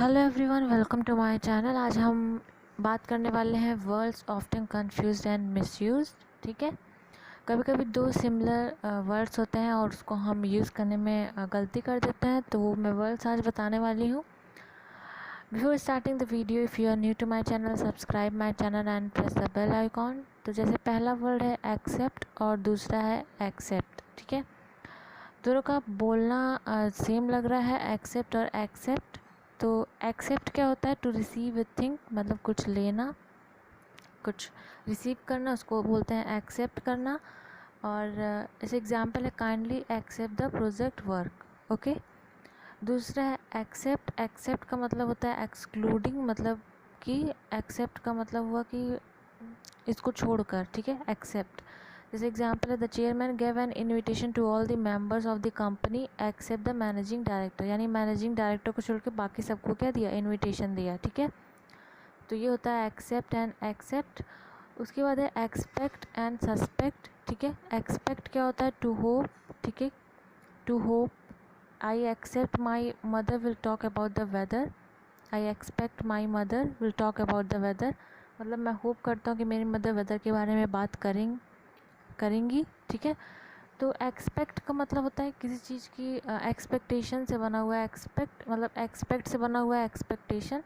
Hello everyone, welcome to my channel. आज हम बात करने वाले हैं words often confused and misused. ठीक है, कभी कभी दो सिमिलर वर्ड्स होते हैं और उसको हम यूज़ करने में गलती कर देते हैं, तो वो मैं वर्ड्स आज बताने वाली हूँ। Before starting the video, if you are new to my channel, subscribe my channel and press the bell icon. तो जैसे पहला वर्ड है एक्सेप्ट और दूसरा है एक्सेप्ट। ठीक है, दोनों का बोलना सेम लग रहा है, एक्सेप्ट और एक्सेप्ट। तो एक्सेप्ट क्या होता है? टू रिसीव ए थिंग, मतलब कुछ लेना, कुछ रिसीव करना, उसको बोलते हैं एक्सेप्ट करना। और जैसे एग्जांपल है kindly accept the project work. Okay, दूसरा है एक्सेप्ट। एक्सेप्ट का मतलब होता है एक्सक्लूडिंग, मतलब कि एक्सेप्ट का मतलब हुआ कि इसको छोड़कर। ठीक है, एक्सेप्ट। जैसे एग्जांपल है the chairman gave an invitation to all the members of the company except the managing director, यानी मैनेजिंग डायरेक्टर को छोड़ के बाकी सबको क्या दिया? इनविटेशन दिया। ठीक है, तो ये होता है एक्सेप्ट एंड एक्सेप्ट। उसके बाद है एक्सपेक्ट एंड सस्पेक्ट। ठीक है, एक्सपेक्ट क्या होता है? To hope. ठीक है, to hope I expect my mother will talk about the weather. I expect my mother will talk about the weather, मतलब मैं होप करता हूँ कि मेरी मदर वेदर के बारे में बात करेंगी। ठीक है, तो एक्सपेक्ट का मतलब होता है किसी चीज़ की एक्सपेक्टेशन से बना हुआ है। एक्सपेक्ट मतलब एक्सपेक्ट से बना हुआ है एक्सपेक्टेशन,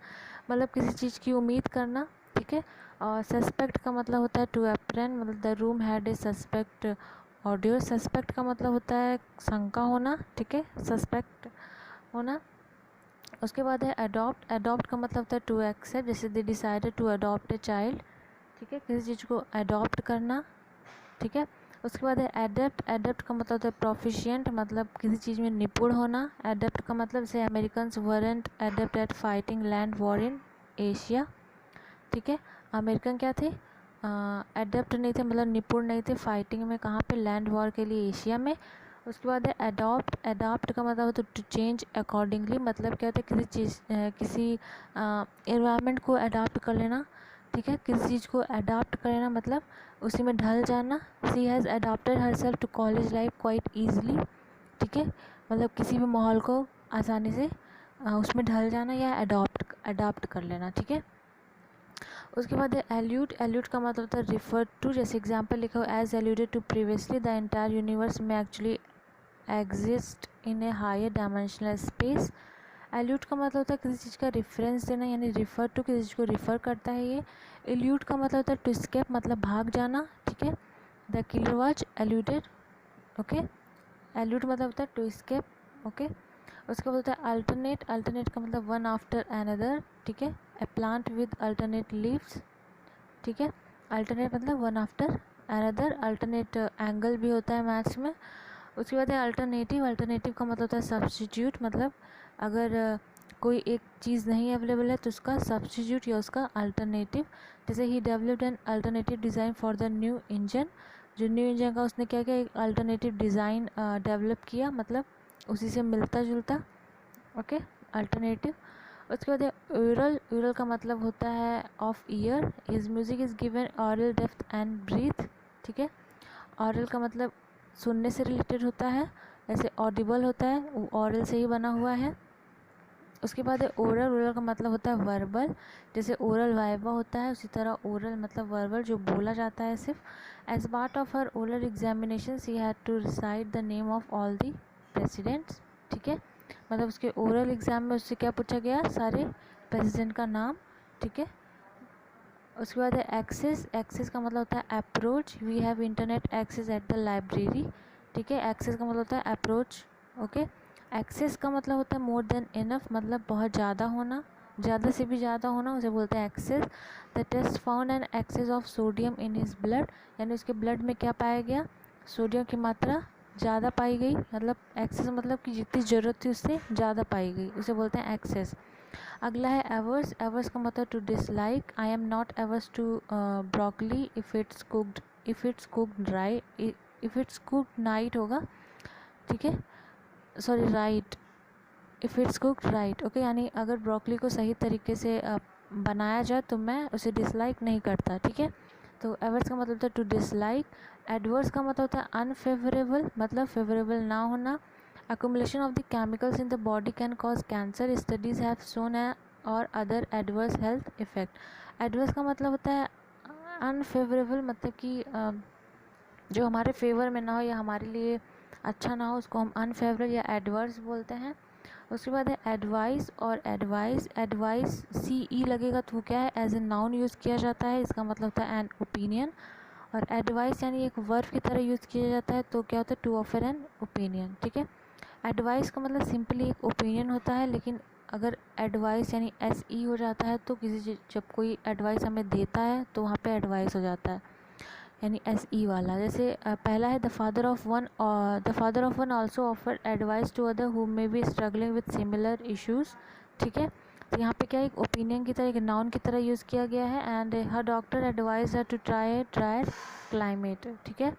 मतलब किसी चीज़ की उम्मीद करना। ठीक है, और सस्पेक्ट का मतलब होता है टू अप्रेन, मतलब the room had a suspect audio. Suspect का मतलब होता है शंका होना। ठीक है, सस्पेक्ट होना। उसके बाद है अडॉप्ट। अडॉप्ट का मतलब होता है टू एक्सेप्ट, जैसे they decided to adopt a child. ठीक है, किसी चीज़ को अडॉप्ट करना। ठीक है, उसके बाद है एडेप्ट। एडेप्ट का मतलब होता है प्रोफिशिएंट, मतलब किसी चीज़ में निपुण होना। एडेप्ट का मतलब जैसे Americans weren't adept at fighting land war in Asia. ठीक है, अमेरिकन क्या थे? एडेप्ट नहीं थे, मतलब निपुण नहीं थे फाइटिंग में। कहाँ पे? लैंड वॉर के लिए एशिया में। उसके बाद है अडॉप्ट। अडॉप्ट का मतलब होता है टू चेंज अकॉर्डिंगली, मतलब क्या होता है किसी एनवायरनमेंट को अडॉप्ट कर लेना। ठीक है, किसी चीज़ को अडॉप्ट कर लेना मतलब उसी में ढल जाना। She has adopted her self to college life quite easily. ठीक है, मतलब किसी भी माहौल को आसानी से उसमें ढल जाना या अडॉप्ट कर लेना। ठीक है, उसके बाद है एल्यूट। एल्यूट का मतलब होता है रिफर टू, जैसे एग्जांपल लिखा हो as alluded to previously the entire universe में actually exist in a higher dimensional space. Allude का मतलब होता है किसी चीज़ का रेफरेंस देना, यानी रिफ़र टू, किसी चीज़ को रिफ़र करता है ये। एल्यूट का मतलब होता है टू स्केप, मतलब भाग जाना। ठीक है, the killer was alluded. Okay, allude मतलब होता है टू स्केप। ओके, उसके बाद होता है अल्टरनेट। अल्टरनेट का मतलब वन आफ्टर अनदर। ठीक है, ए प्लांट विद अल्टरनेट लीव्स। ठीक है, अल्टरनेट मतलब one after another. Alternate angle भी होता है मैथ्स में। उसके बाद है अल्टरनेटिव। अल्टरनेटिव का मतलब होता है सब्स्टिट्यूट, मतलब अगर कोई एक चीज़ नहीं अवेलेबल है तो उसका सब्स्टिट्यूट या उसका अल्टरनेटिव। जैसे ही developed an alternative design for the new engine. जो न्यू इंजन का उसने क्या किया? एक अल्टरनेटिव डिज़ाइन डेवलप किया, मतलब उसी से मिलता जुलता। Okay, alternative. उसके बाद है यूरल। यूरल का मतलब होता है of ear. His music is given aural depth and breadth. ठीक है, ऑरल का मतलब सुनने से रिलेटेड होता है, जैसे ऑडिबल होता है वो ऑरल से ही बना हुआ है। उसके बाद है ओरल। ओरल का मतलब होता है वर्बल, जैसे ओरल वाइवा होता है उसी तरह ओरल मतलब वर्बल, जो बोला जाता है सिर्फ। As part of her oral examination she had to recite the name of all the presidents. ठीक है, मतलब उसके ओरल एग्जाम में उससे क्या पूछा गया? सारे प्रेसिडेंट का नाम। ठीक है, उसके बाद है एक्सेस। एक्सेस का मतलब होता है approach. We have internet access at the library. ठीक है, एक्सेस का मतलब होता है अप्रोच। ओके, एक्सेस का मतलब होता है मोर देन इनफ, मतलब बहुत ज़्यादा होना, ज़्यादा से भी ज़्यादा होना, उसे बोलते हैं excess. The test found an excess of sodium in his blood, यानी उसके ब्लड में क्या पाया गया? सोडियम की मात्रा ज़्यादा पाई गई, मतलब एक्सेस मतलब कि जितनी ज़रूरत थी उससे ज़्यादा पाई गई, उसे बोलते हैं एक्सेस। अगला है एवर्स। एवर्स का मतलब to dislike. I am not averse to broccoli if it's cooked dry, if it's cooked night होगा। ठीक है, sorry right, if it's cooked right. Okay, यानी अगर ब्रोकली को सही तरीके से बनाया जाए तो मैं उसे डिसलाइक नहीं करता। ठीक है, तो एवर्स का मतलब होता है टू डिसलाइक। एडवर्स का मतलब होता है अनफेवरेबल, मतलब फेवरेबल ना होना। Accumulation of the chemicals in the body can cause cancer. Studies have shown और other adverse health effect. Adverse का मतलब होता है अनफेवरेबल, मतलब कि जो हमारे फेवर में ना हो या हमारे लिए अच्छा ना हो, उसको हम अनफेवरेबल या एडवर्स बोलते हैं। उसके बाद है एडवाइस, और एडवाइस CE लगेगा तो क्या है, एज ए नाउन यूज़ किया जाता है, इसका मतलब होता है एन ओपिनियन। और एडवाइस यानी एक वर्ब की तरह यूज़ किया जाता है, तो क्या होता है, टू ऑफर एन ओपिनियन, ठीक है। एडवाइस का मतलब सिंपली एक ओपिनियन होता है, लेकिन अगर एडवाइस यानी SE हो जाता है तो किसी जब कोई एडवाइस हमें देता है तो वहाँ पे एडवाइस हो जाता है, यानी SE वाला। जैसे पहला है the father of one also offer advice to other who may be struggling with similar issues, ठीक है। तो यहाँ पे क्या एक ओपिनियन की तरह, एक नाउन की तरह यूज़ किया गया है। And her doctor advise her to try drier climate, ठीक है।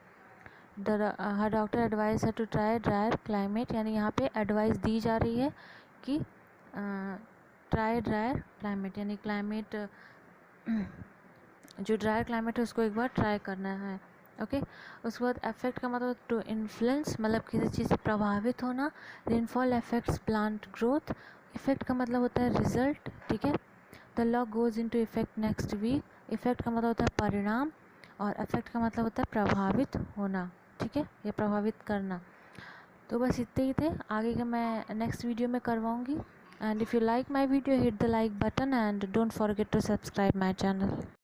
Her doctor advise her to try drier climate, यानी यहाँ पे एडवाइस दी जा रही है कि ट्राई ड्रायर क्लाइमेट, यानी क्लाइमेट जो ड्राई क्लाइमेट है उसको एक बार ट्राई करना है, ओके। उसके बाद अफेक्ट का मतलब टू इन्फ्लुएंस, मतलब किसी चीज़ से प्रभावित होना। Rainfall affects plant growth, effect का मतलब होता है रिजल्ट, ठीक है। The law goes into effect next week, effect का मतलब होता है परिणाम, और अफेक्ट का मतलब होता है प्रभावित होना, ठीक है, या प्रभावित करना। तो बस इतने ही थे, आगे का मैं नेक्स्ट वीडियो में करवाऊँगी। And if you like my video hit the like button and don't forget to subscribe my channel.